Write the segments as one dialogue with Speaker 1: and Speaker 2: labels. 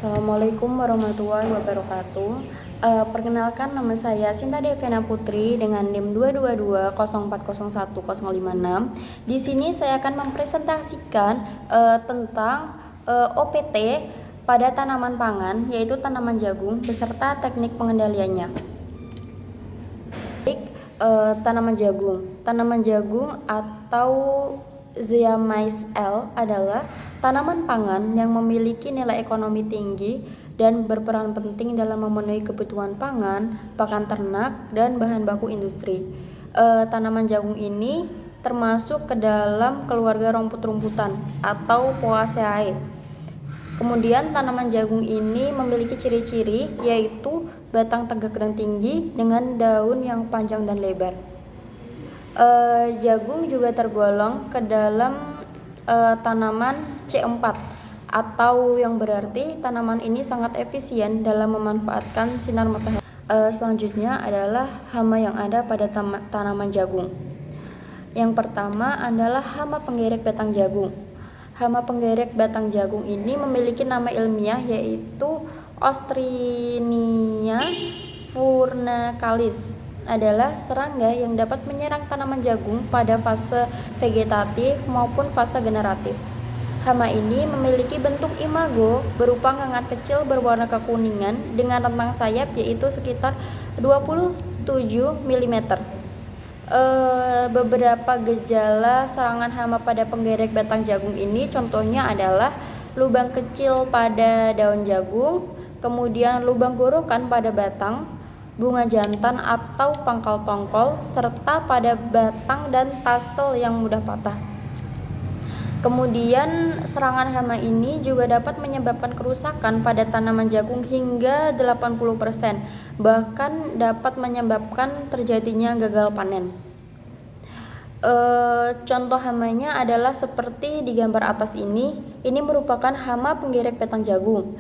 Speaker 1: Assalamualaikum warahmatullahi wabarakatuh. Perkenalkan, nama saya Sinta Devena Putri dengan NIM 22204010056. Di sini saya akan mempresentasikan tentang OPT pada tanaman pangan, yaitu tanaman jagung beserta teknik pengendaliannya. Tanaman jagung atau Zea mays L adalah tanaman pangan yang memiliki nilai ekonomi tinggi dan berperan penting dalam memenuhi kebutuhan pangan, pakan ternak, dan bahan baku industri. Tanaman jagung ini termasuk ke dalam keluarga rumput-rumputan atau Poaceae. Kemudian tanaman jagung ini memiliki ciri-ciri, yaitu batang tegak dan tinggi dengan daun yang panjang dan lebar. Jagung juga tergolong ke dalam tanaman C4, atau yang berarti tanaman ini sangat efisien dalam memanfaatkan sinar matahari. Selanjutnya adalah hama yang ada pada tanaman jagung. Yang pertama adalah hama penggerek batang jagung. Hama penggerek batang jagung ini memiliki nama ilmiah, yaitu Ostrinia furnacalis. Adalah serangga yang dapat menyerang tanaman jagung pada fase vegetatif maupun fase generatif. Hama ini memiliki bentuk imago berupa ngengat kecil berwarna kekuningan dengan rentang sayap yaitu sekitar 27 mm. Beberapa gejala serangan hama pada penggerek batang jagung ini contohnya adalah lubang kecil pada daun jagung, kemudian lubang gorokan pada batang, bunga jantan atau pangkal tongkol, serta pada batang dan tasel yang mudah patah. Kemudian serangan hama ini juga dapat menyebabkan kerusakan pada tanaman jagung hingga 80%, bahkan dapat menyebabkan terjadinya gagal panen. Contoh hamanya adalah seperti di gambar atas ini merupakan hama penggerek batang jagung.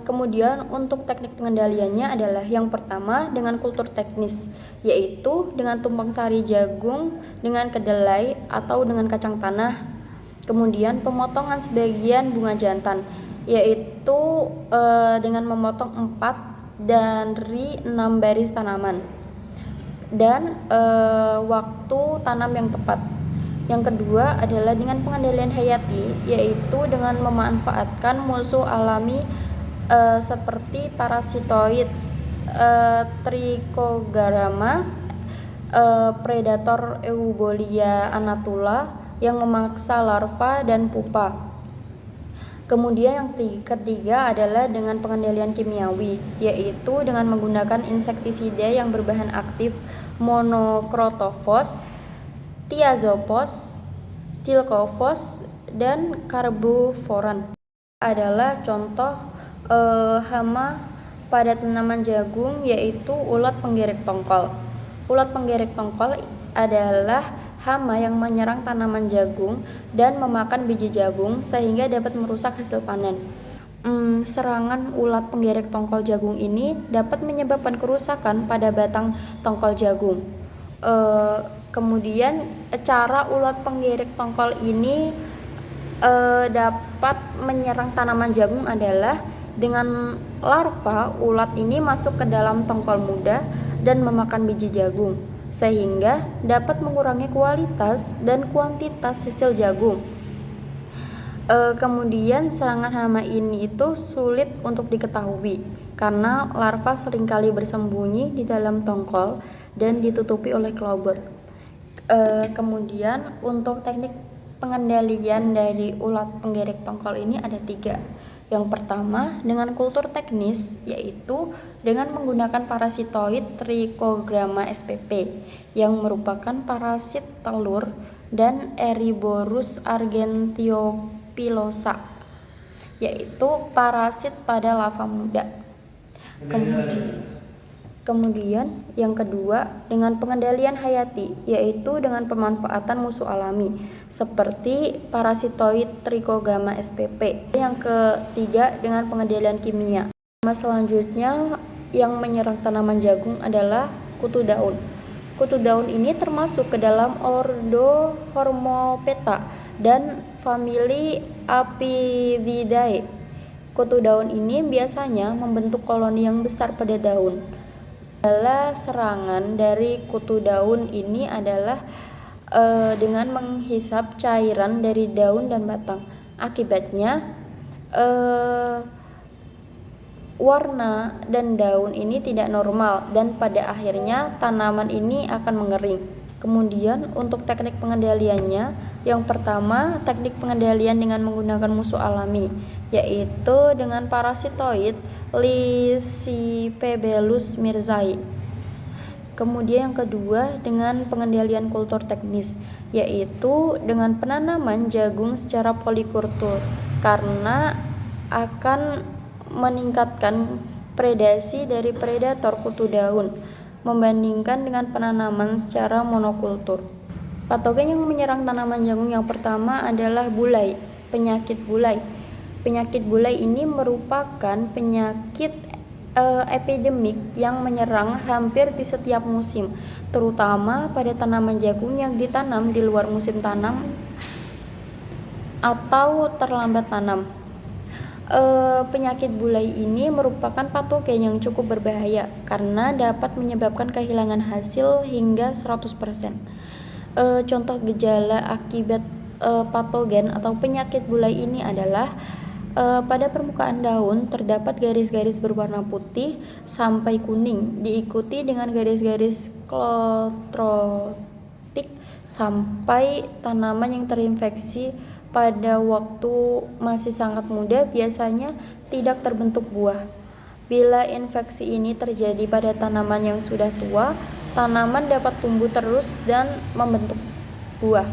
Speaker 1: Kemudian untuk teknik pengendaliannya adalah yang pertama dengan kultur teknis, yaitu dengan tumpang sari jagung dengan kedelai atau dengan kacang tanah. Kemudian pemotongan sebagian bunga jantan, yaitu dengan memotong 4 dari 6 baris tanaman, dan waktu tanam yang tepat. Yang kedua adalah dengan pengendalian hayati, yaitu dengan memanfaatkan musuh alami seperti parasitoid, Trichogarma, predator Eubolia anatula yang memaksa larva dan pupa. Kemudian yang ketiga adalah dengan pengendalian kimiawi, yaitu dengan menggunakan insektisida yang berbahan aktif monokrotofos, thiazopos, tilkofos, dan karboforan. Adalah contoh hama pada tanaman jagung, yaitu ulat penggerek tongkol. Ulat penggerek tongkol adalah hama yang menyerang tanaman jagung dan memakan biji jagung sehingga dapat merusak hasil panen. Serangan ulat penggerek tongkol jagung ini dapat menyebabkan kerusakan pada batang tongkol jagung. Kemudian cara ulat penggerek tongkol ini dapat menyerang tanaman jagung adalah dengan larva ulat ini masuk ke dalam tongkol muda dan memakan biji jagung, sehingga dapat mengurangi kualitas dan kuantitas hasil jagung. Kemudian serangan hama ini itu sulit untuk diketahui karena larva seringkali bersembunyi di dalam tongkol dan ditutupi oleh klober. Kemudian untuk teknik pengendalian dari ulat penggerek tongkol ini ada 3. Yang pertama dengan kultur teknis, yaitu dengan menggunakan parasitoid Trichogarma spp yang merupakan parasit telur, dan Eriborus argentiopilosa yaitu parasit pada lava muda. Kemudian yang kedua dengan pengendalian hayati, yaitu dengan pemanfaatan musuh alami seperti parasitoid Trichogarma spp. Yang ketiga dengan pengendalian kimia. Selanjutnya yang menyerang tanaman jagung adalah kutu daun. Kutu daun ini termasuk ke dalam ordo Hormopeta dan famili Apididae. Kutu daun ini biasanya membentuk koloni yang besar pada daun. Gejala serangan dari kutu daun ini adalah dengan menghisap cairan dari daun dan batang. Akibatnya warna dan daun ini tidak normal dan pada akhirnya tanaman ini akan mengering. Kemudian untuk teknik pengendaliannya, yang pertama teknik pengendalian dengan menggunakan musuh alami, yaitu dengan parasitoid Lysipebelus mirzae. Kemudian yang kedua dengan pengendalian kultur teknis, yaitu dengan penanaman jagung secara polikultur karena akan meningkatkan predasi dari predator kutu daun membandingkan dengan penanaman secara monokultur. Patogen yang menyerang tanaman jagung yang pertama adalah bulai, penyakit bulai. Penyakit bulai ini merupakan penyakit epidemik yang menyerang hampir di setiap musim, terutama pada tanaman jagung yang ditanam di luar musim tanam atau terlambat tanam. Penyakit bulai ini merupakan patogen yang cukup berbahaya karena dapat menyebabkan kehilangan hasil hingga 100%. Contoh gejala akibat patogen atau penyakit bulai ini adalah pada permukaan daun terdapat garis-garis berwarna putih sampai kuning, diikuti dengan garis-garis klotrotik sampai tanaman yang terinfeksi pada waktu masih sangat muda biasanya tidak terbentuk buah. Bila infeksi ini terjadi pada tanaman yang sudah tua, tanaman dapat tumbuh terus dan membentuk buah.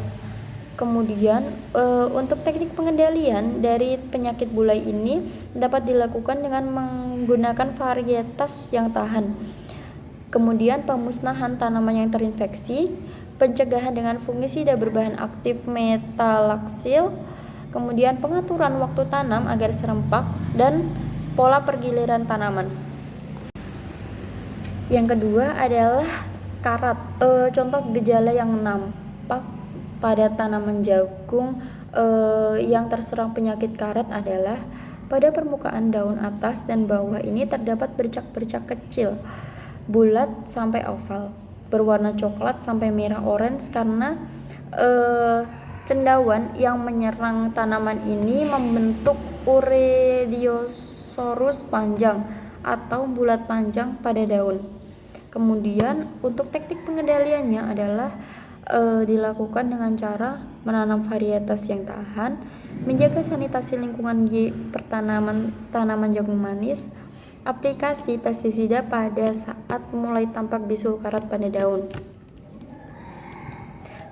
Speaker 1: Kemudian untuk teknik pengendalian dari penyakit bulai ini dapat dilakukan dengan menggunakan varietas yang tahan. Kemudian pemusnahan tanaman yang terinfeksi, pencegahan dengan fungisida berbahan aktif metalaksil, kemudian pengaturan waktu tanam agar serempak, dan pola pergiliran tanaman. Yang kedua adalah karat. Contoh gejala yang nampak pada tanaman jagung yang terserang penyakit karat adalah pada permukaan daun atas dan bawah ini terdapat bercak-bercak kecil, bulat sampai oval, berwarna coklat sampai merah orange karena cendawan yang menyerang tanaman ini membentuk urediosorus panjang atau bulat panjang pada daun. Kemudian untuk teknik pengendaliannya adalah dilakukan dengan cara menanam varietas yang tahan, menjaga sanitasi lingkungan di tanaman jagung manis, aplikasi pestisida pada saat mulai tampak bisul karat pada daun.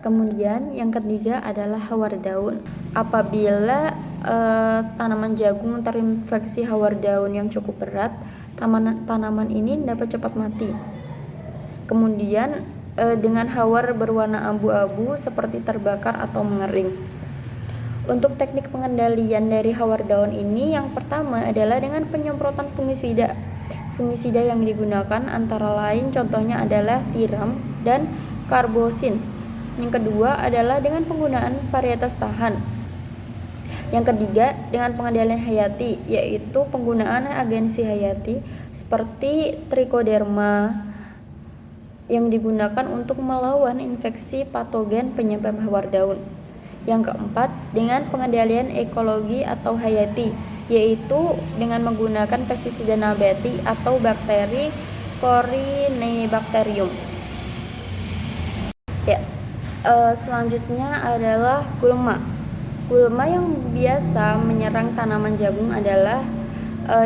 Speaker 1: Kemudian yang ketiga adalah hawar daun. Apabila tanaman jagung terinfeksi hawar daun yang cukup berat, tanaman ini dapat cepat mati. Kemudian dengan hawar berwarna abu-abu seperti terbakar atau mengering. Untuk teknik pengendalian dari hawar daun ini yang pertama adalah dengan penyemprotan fungisida. Fungisida yang digunakan antara lain contohnya adalah tiram dan karbosin. Yang kedua adalah dengan penggunaan varietas tahan. Yang ketiga dengan pengendalian hayati, yaitu penggunaan agensi hayati seperti trichoderma yang digunakan untuk melawan infeksi patogen penyebab hawar daun. Yang keempat, dengan pengendalian ekologi atau hayati, yaitu dengan menggunakan pestisida nabati atau bakteri Corynebacterium. Selanjutnya adalah gulma. Gulma yang biasa menyerang tanaman jagung adalah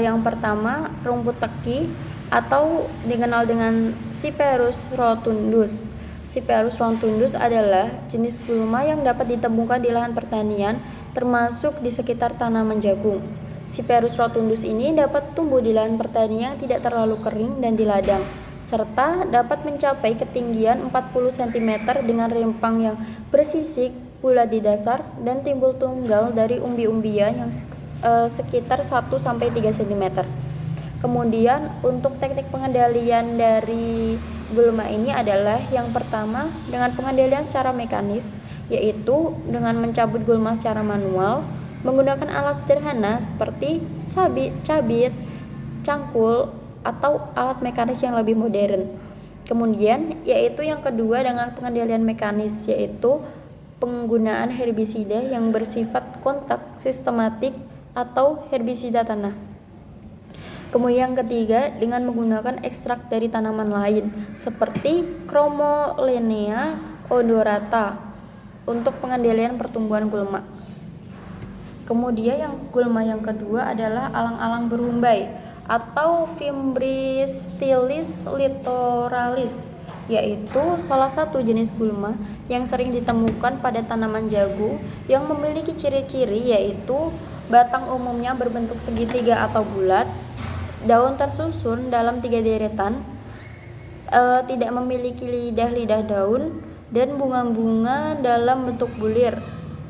Speaker 1: yang pertama rumput teki atau dikenal dengan Cyperus rotundus. Cyperus rotundus adalah jenis gulma yang dapat ditemukan di lahan pertanian termasuk di sekitar tanaman jagung. Cyperus rotundus ini dapat tumbuh di lahan pertanian yang tidak terlalu kering dan di ladang, serta dapat mencapai ketinggian 40 cm dengan rimpang yang bersisik, bulat di dasar, dan timbul tunggal dari umbi-umbian yang sekitar 1-3 cm. Kemudian untuk teknik pengendalian dari gulma ini adalah yang pertama dengan pengendalian secara mekanis, yaitu dengan mencabut gulma secara manual. menggunakan alat sederhana seperti cabit, cangkul, atau alat mekanis yang lebih modern. Kemudian yaitu yang kedua dengan pengendalian mekanis, yaitu penggunaan herbisida yang bersifat kontak sistematik atau herbisida tanah. Kemudian yang ketiga dengan menggunakan ekstrak dari tanaman lain seperti Chromolenea odorata untuk pengendalian pertumbuhan gulma. Kemudian yang gulma yang kedua adalah alang-alang berumbai atau Fimbristylis littoralis, yaitu salah satu jenis gulma yang sering ditemukan pada tanaman jagung yang memiliki ciri-ciri yaitu batang umumnya berbentuk segitiga atau bulat, daun tersusun dalam 3 deretan, tidak memiliki lidah-lidah daun, dan bunga-bunga dalam bentuk bulir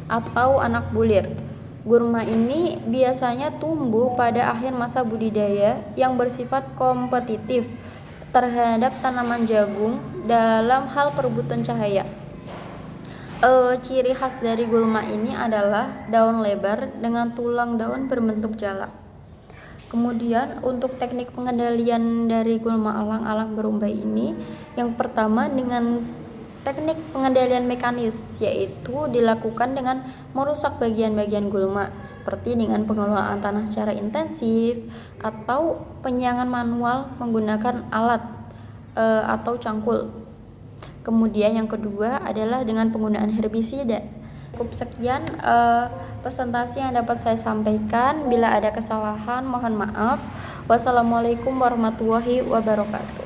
Speaker 1: atau anak bulir. Gulma ini biasanya tumbuh pada akhir masa budidaya yang bersifat kompetitif terhadap tanaman jagung dalam hal perebutan cahaya. Ciri khas dari gulma ini adalah daun lebar dengan tulang daun berbentuk jala. Kemudian untuk teknik pengendalian dari gulma alang-alang berumbai ini, yang pertama dengan teknik pengendalian mekanis, yaitu dilakukan dengan merusak bagian-bagian gulma seperti dengan pengelolaan tanah secara intensif atau penyiangan manual menggunakan alat atau cangkul. Kemudian yang kedua adalah dengan penggunaan herbisida. Cukup sekian presentasi yang dapat saya sampaikan. Bila ada kesalahan mohon maaf. Wassalamualaikum warahmatullahi wabarakatuh.